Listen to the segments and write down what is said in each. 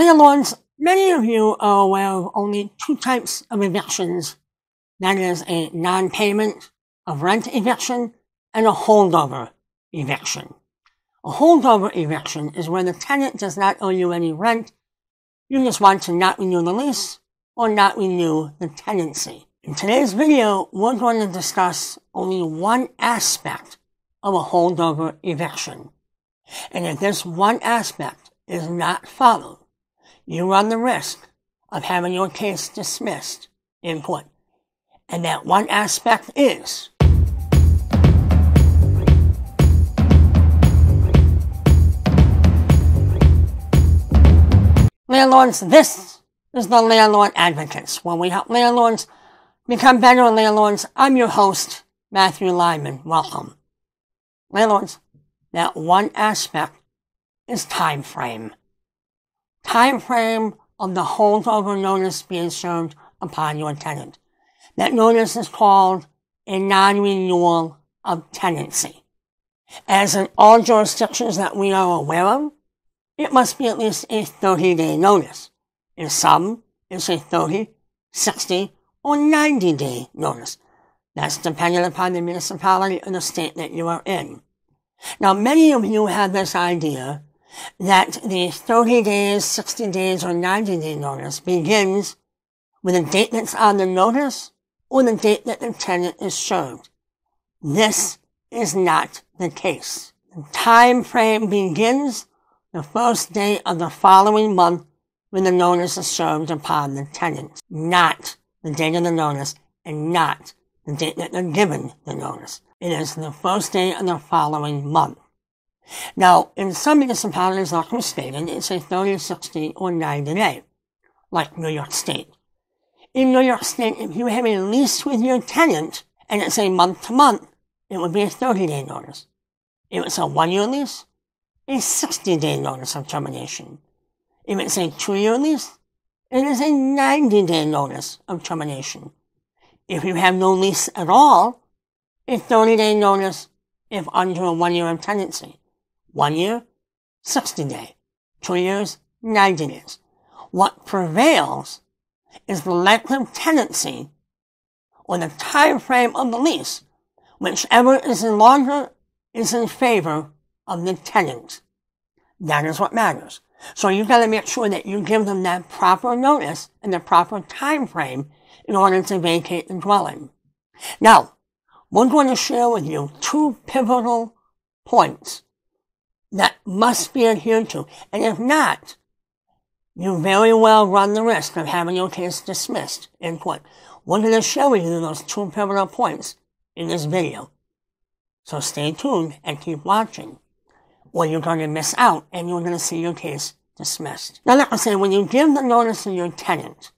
Landlords, many of you are aware of only two types of evictions. That is a non-payment of rent eviction and a holdover eviction. A holdover eviction is where the tenant does not owe you any rent. You just want to not renew the lease or not renew the tenancy. In today's video, we're going to discuss only one aspect of a holdover eviction. And if this one aspect is not followed, you run the risk of having your case dismissed in court. And that one aspect is landlords. This is the Landlord Advocates, where we help landlords become better landlords. I'm your host, Matthew Lyman. Welcome. Landlords, that one aspect is time frame. Time frame of the holdover notice being served upon your tenant. That notice is called a non-renewal of tenancy. As in all jurisdictions that we are aware of, it must be at least a 30-day notice. In some, it's a 30, 60, or 90-day notice. That's dependent upon the municipality or the state that you are in. Now, many of you have this idea that the 30 days, 60 days, or 90-day notice begins with a date that's on the notice or the date that the tenant is served. This is not the case. The time frame begins the first day of the following month when the notice is served upon the tenant, not the date of the notice and not the date that they're given the notice. It is the first day of the following month. Now, in some municipalities, like we stated, it's a 30, 60, or 90 day, like New York State. In New York State, if you have a lease with your tenant and it's a month to month, it would be a 30-day notice. If it's a 1-year lease, a 60-day notice of termination. If it's a 2-year lease, it is a 90-day notice of termination. If you have no lease at all, a 30-day notice if under a 1 year of tenancy. 1 year, 60 days. 2 years, 90 days. What prevails is the length of tenancy or the time frame of the lease. Whichever is longer is in favor of the tenant. That is what matters. So you've got to make sure that you give them that proper notice and the proper time frame in order to vacate the dwelling. Now, we're going to share with you two pivotal points that must be adhered to. And if not, you very well run the risk of having your case dismissed in court. We're going to share with you those two pivotal points in this video. So stay tuned and keep watching, or you're going to miss out and you're going to see your case dismissed. Now, like I say, when you give the notice to your tenant,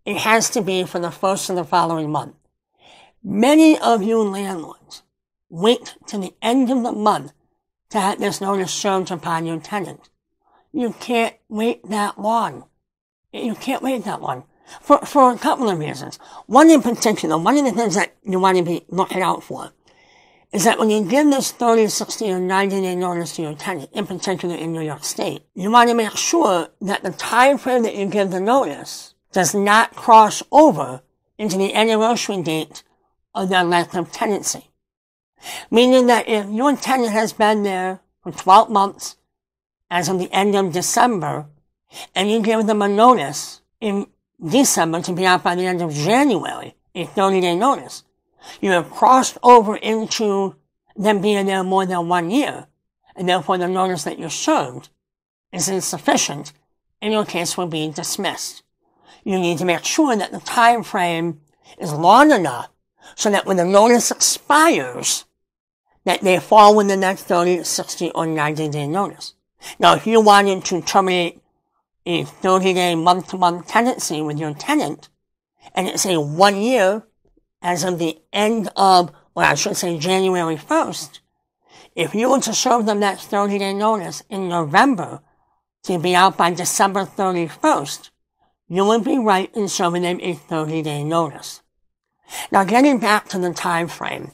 it has to be for the first of the following month. Many of you landlords wait to the end of the month to have this notice served upon your tenant. You can't wait that long. You can't wait that long. For a couple of reasons. One in particular, one of the things that you want to be looking out for is that when you give this 30, 60, or 90-day notice to your tenant, in particular in New York State, you want to make sure that the time frame that you give the notice does not cross over into the anniversary date of their length of tenancy. Meaning that if your tenant has been there for 12 months as of the end of December, and you give them a notice in December to be out by the end of January, a 30-day notice, you have crossed over into them being there more than 1 year, and therefore the notice that you're served is insufficient, and your case will be dismissed. You need to make sure that the time frame is long enough so that when the notice expires, that they fall within that 30, 60, or 90-day notice. Now, if you wanted to terminate a 30-day month-to-month tenancy with your tenant, and it's a 1 year as of the end of, or I should say January 1st, if you were to serve them that 30-day notice in November to be out by December 31st, you would be right in serving them a 30-day notice. Now, getting back to the time frame,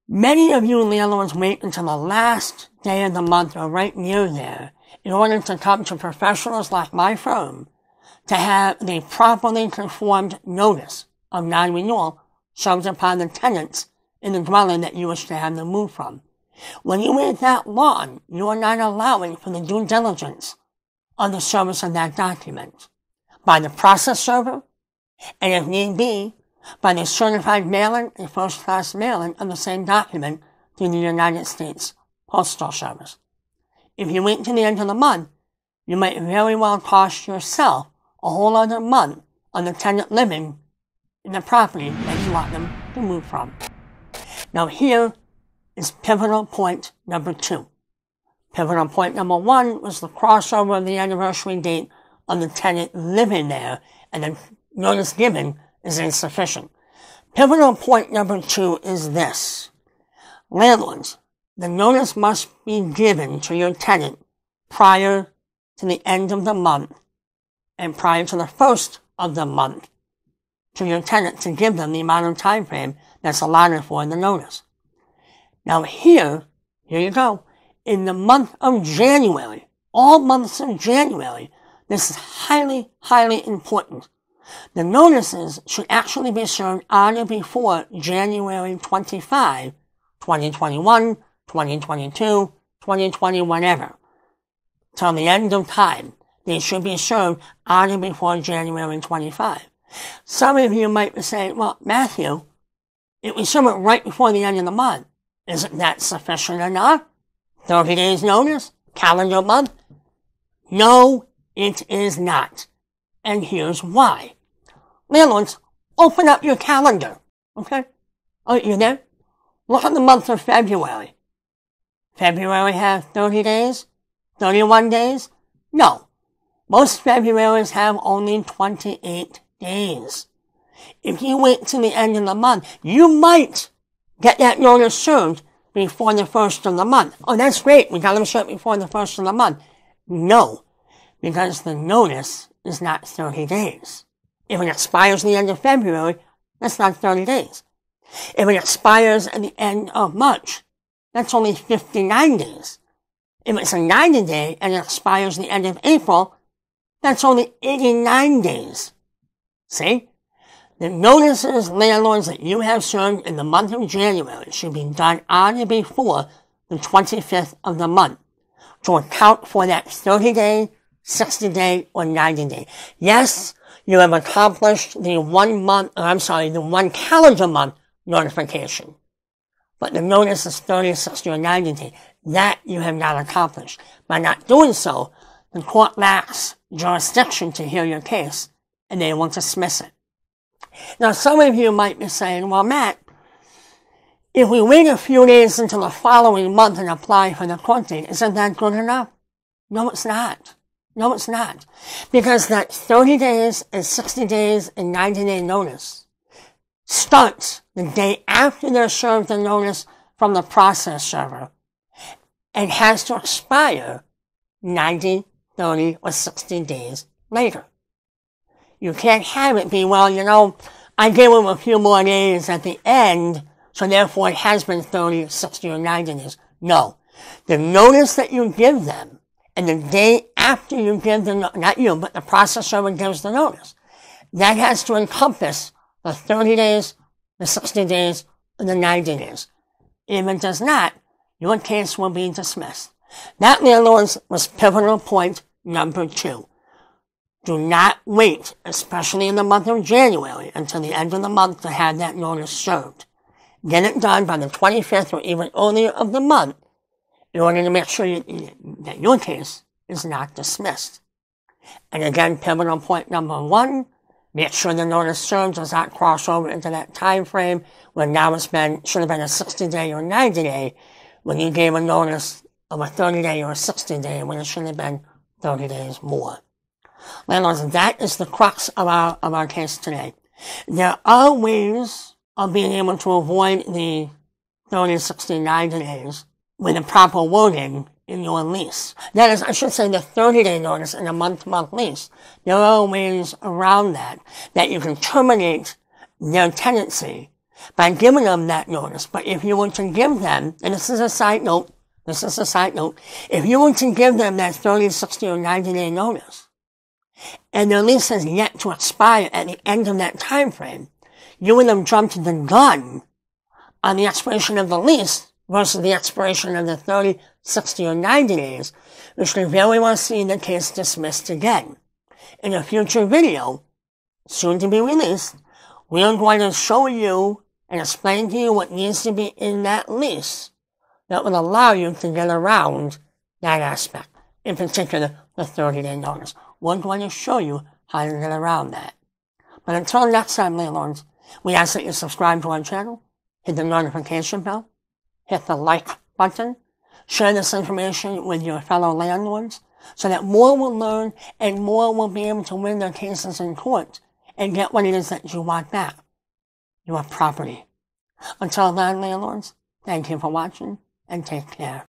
many of you landlords wait until the last day of the month or right near there in order to come to professionals like my firm to have the properly conformed notice of non-renewal served upon the tenants in the dwelling that you wish to have them move from. When you wait that long, you are not allowing for the due diligence of the service of that document by the process server, and if need be, by the certified mailing and first-class mailing of the same document to the United States Postal Service. If you wait to the end of the month, you might very well cost yourself a whole other month on the tenant living in the property that you want them to move from. Now here is pivotal point number 2. Pivotal point number 1 was the crossover of the anniversary date of the tenant living there, and the notice given is insufficient. Pivotal point number 2 is this. Landlords, the notice must be given to your tenant prior to the end of the month and prior to the first of the month to your tenant to give them the amount of time frame that's allotted for in the notice. Now here you go. In the month of January, all months of January, this is highly, highly important. The notices should actually be served on or before January 25, 2021, 2022, 2020, whatever. Till the end of time, they should be served on or before January 25. Some of you might be saying, well, Matthew, it was served right before the end of the month. Isn't that sufficient enough? 30 days notice? Calendar month? No, it is not. And here's why. Landlords, open up your calendar. Okay? Oh, you there? Look at the month of February. February has 30 days? 31 days? No. Most Februarys have only 28 days. If you wait till the end of the month, you might get that notice served before the first of the month. Oh, that's great. We got them served before the first of the month. No, because the notice is not 30 days. If it expires at the end of February, that's not 30 days. If it expires at the end of March, that's only 59 days. If it's a 90-day and it expires at the end of April, that's only 89 days. See? The notices, landlords, that you have served in the month of January should be done on or before the 25th of the month to account for that 30-day, 60-day, or 90-day. Yes, you have accomplished the 1 calendar month notification. But the notice is 30, 60, or 90 days. That you have not accomplished. By not doing so, the court lacks jurisdiction to hear your case, and they will dismiss it. Now, some of you might be saying, well, Matt, if we wait a few days until the following month and apply for the court date, isn't that good enough? No, it's not. No, it's not. Because that 30 days and 60 days and 90-day notice starts the day after they're served the notice from the process server and has to expire 90, 30, or 60 days later. You can't have it be, well, you know, I gave them a few more days at the end, so therefore it has been 30, 60, or 90 days. No. The notice that you give them, and the day after you give them, not you, but the process server gives the notice, that has to encompass the 30 days, the 60 days, and the 90 days. If it does not, your case will be dismissed. That, landlords, was pivotal point number 2. Do not wait, especially in the month of January, until the end of the month to have that notice served. Get it done by the 25th or even earlier of the month in order to make sure that your case is not dismissed. And again, pivotal point number 1, make sure the notice served does not cross over into that time frame when now should have been a 60-day or 90-day when you gave a notice of a 30-day or a 60-day when it should have been 30 days more. Landlords, that is the crux of our case today. There are ways of being able to avoid the 30, 60, 90 days with the proper wording in your lease. That is, I should say, the 30-day notice in a month-to-month lease. There are ways around that you can terminate their tenancy by giving them that notice. But if you were to give them, and this is a side note, this is a side note, if you were to give them that 30, 60, or 90-day notice, and their lease is yet to expire at the end of that time frame, you would have jumped the gun on the expiration of the lease versus the expiration of the 30, 60, or 90 days, which we very well see the case dismissed again. In a future video, soon to be released, we are going to show you and explain to you what needs to be in that lease that will allow you to get around that aspect, in particular the 30-day notice. We're going to show you how to get around that. But until next time, landlords, we ask that you subscribe to our channel, hit the notification bell, hit the like button, share this information with your fellow landlords so that more will learn and more will be able to win their cases in court and get what it is that you want back, your property. Until then, landlords, thank you for watching and take care.